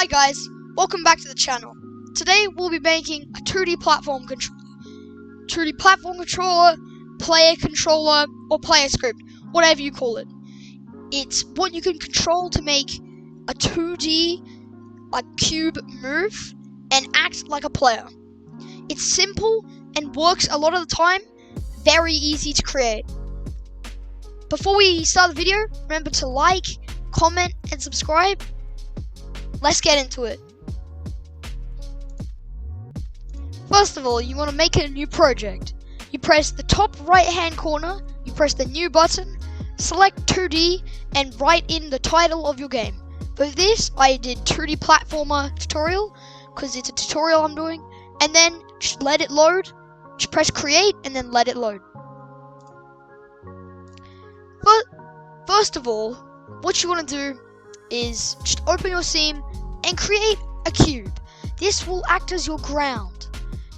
Hi guys, welcome back to the channel. Today we'll be making a 2D platform controller. 2D platform controller, player controller, or player script, whatever you call it. It's what you can control to make a 2D cube move and act like a player. It's simple and works a lot of the time, very easy to create. Before we start the video, remember to like, comment, and subscribe. Let's get into it. First of all, you want to make a new project. You press the top right hand corner, you press the new button, select 2D, and write in the title of your game. For this, I did 2D platformer tutorial, because it's a tutorial I'm doing, and then just let it load. Just press create, and then let it load. But first of all, what you want to do is just open your scene and create a cube. This will act as your ground.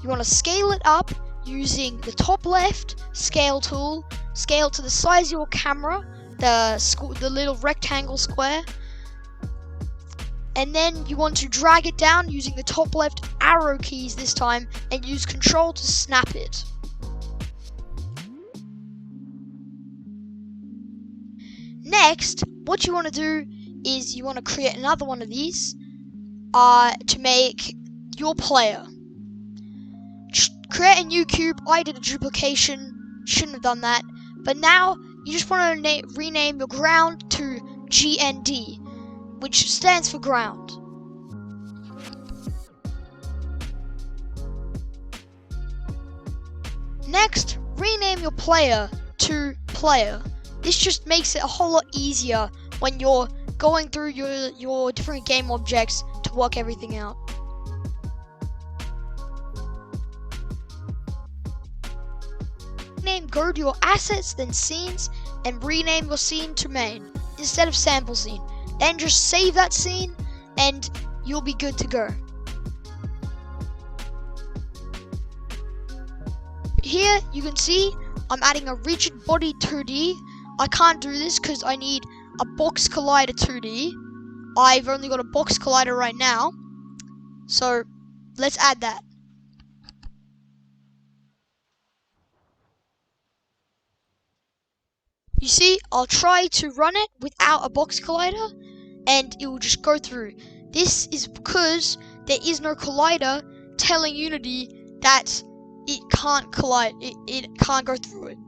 You want to scale it up using the top left scale tool, scale to the size of your camera, the little rectangle square, and then you want to drag it down using the top left arrow keys this time and use control to snap it. Next, what you want to do is you want to create another one of these to make your player. Create a new cube. I did a duplication, shouldn't have done that, but now you just want to rename your ground to GND, which stands for ground. Next, rename your player to player. This just makes it a whole lot easier when you're going through your different game objects to work everything out. Go to your assets, then scenes, and rename your scene to main instead of sample scene. Then just save that scene and you'll be good to go. Here you can see I'm adding a rigid body 2D. I can't do this because I need a box collider 2D. I've only got a box collider right now, so let's add that. You see, I'll try to run it without a box collider and it will just go through. This is because there is no collider telling Unity that it can't collide, it can't go through it.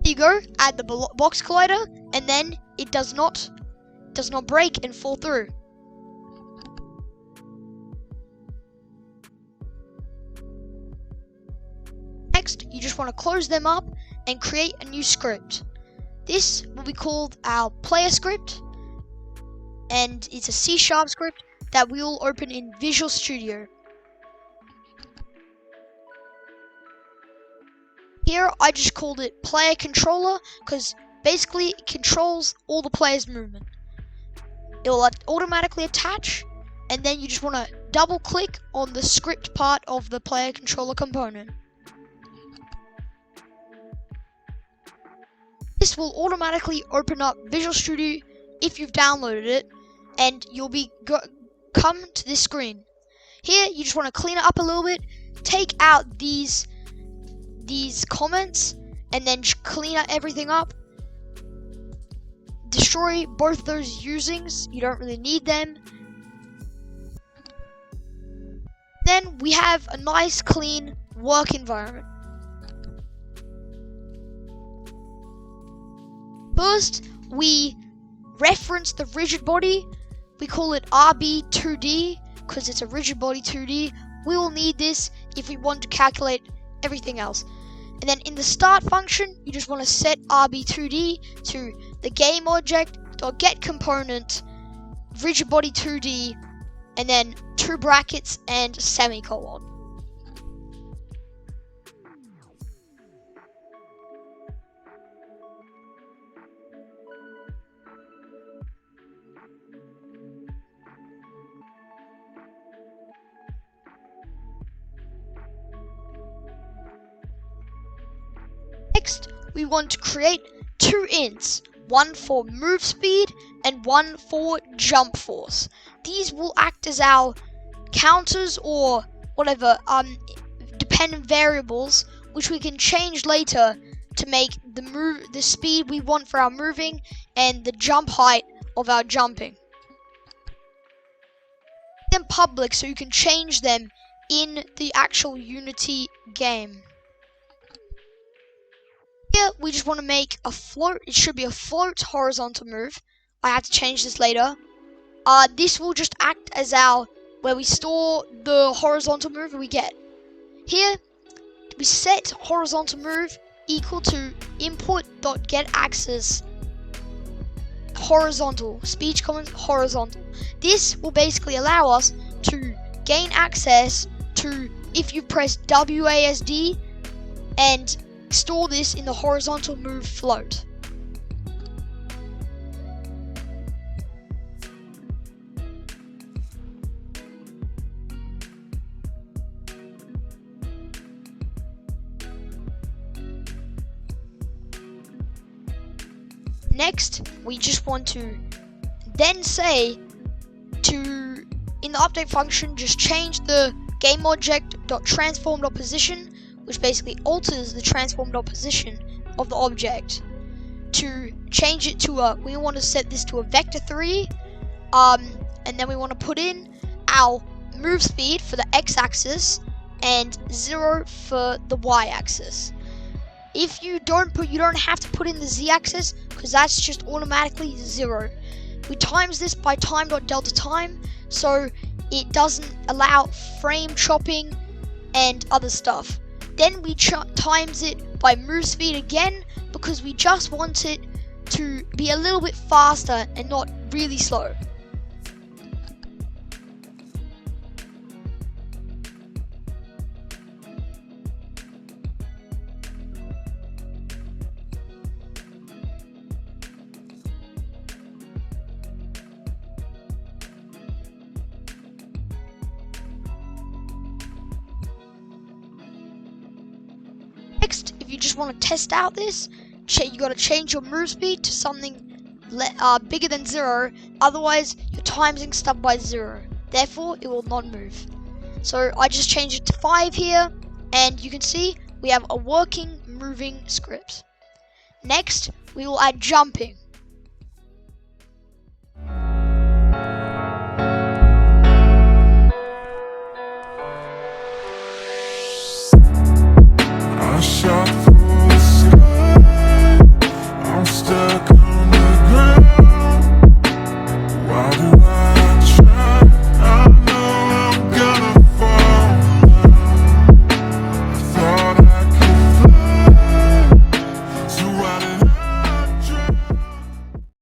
There you go, add the box collider, and then it does not break and fall through. Next, you just want to close them up and create a new script. This will be called our player script, and it's a C# script that we will open in Visual Studio. Here, I just called it player controller because basically it controls all the players' movement. It will automatically attach, and then you just want to double click on the script part of the player controller component. This will automatically open up Visual Studio if you've downloaded it, and you'll be come to this screen. Here, you just want to clean it up a little bit, take out these comments, and then just clean everything up. Destroy both those usings, you don't really need them. Then we have a nice clean work environment. First, we reference the rigid body. We call it RB2D because it's a rigid body 2D. We will need this if we want to calculate everything else. And then in the start function, you just want to set RB2D to the game object .get component rigid body 2D, and then 2 brackets and semicolon. Next, we want to create 2 ints, one for move speed and one for jump force. These will act as our counters or whatever dependent variables, which we can change later to make the speed we want for our moving and the jump height of our jumping. Make them public so you can change them in the actual Unity game. Here we just want to make a float. It should be a float horizontal move. I have to change this later. This will just act as our where we store the horizontal move we get. Here we set horizontal move equal to input.getAxis horizontal, speech comments horizontal. This will basically allow us to gain access to, if you press WASD, and store this in the horizontal move float. Next, we just want to then say to, in the update function, just change the GameObject.transform.position, which basically alters the transform.position of the object, to change it to we want to set this to a vector 3, and then we want to put in our move speed for the x-axis and 0 for the y-axis. If you don't have to put in the z-axis, because that's just automatically 0. We times this by time.delta-time, so it doesn't allow frame chopping and other stuff. Then we times it by move speed again, because we just want it to be a little bit faster and not really slow. Next, if you just want to test out this, you got to change your move speed to something bigger than 0, otherwise you're timesing stuff by 0, therefore it will not move. So I just changed it to 5 here, and you can see we have a working moving script. Next, we will add jumping.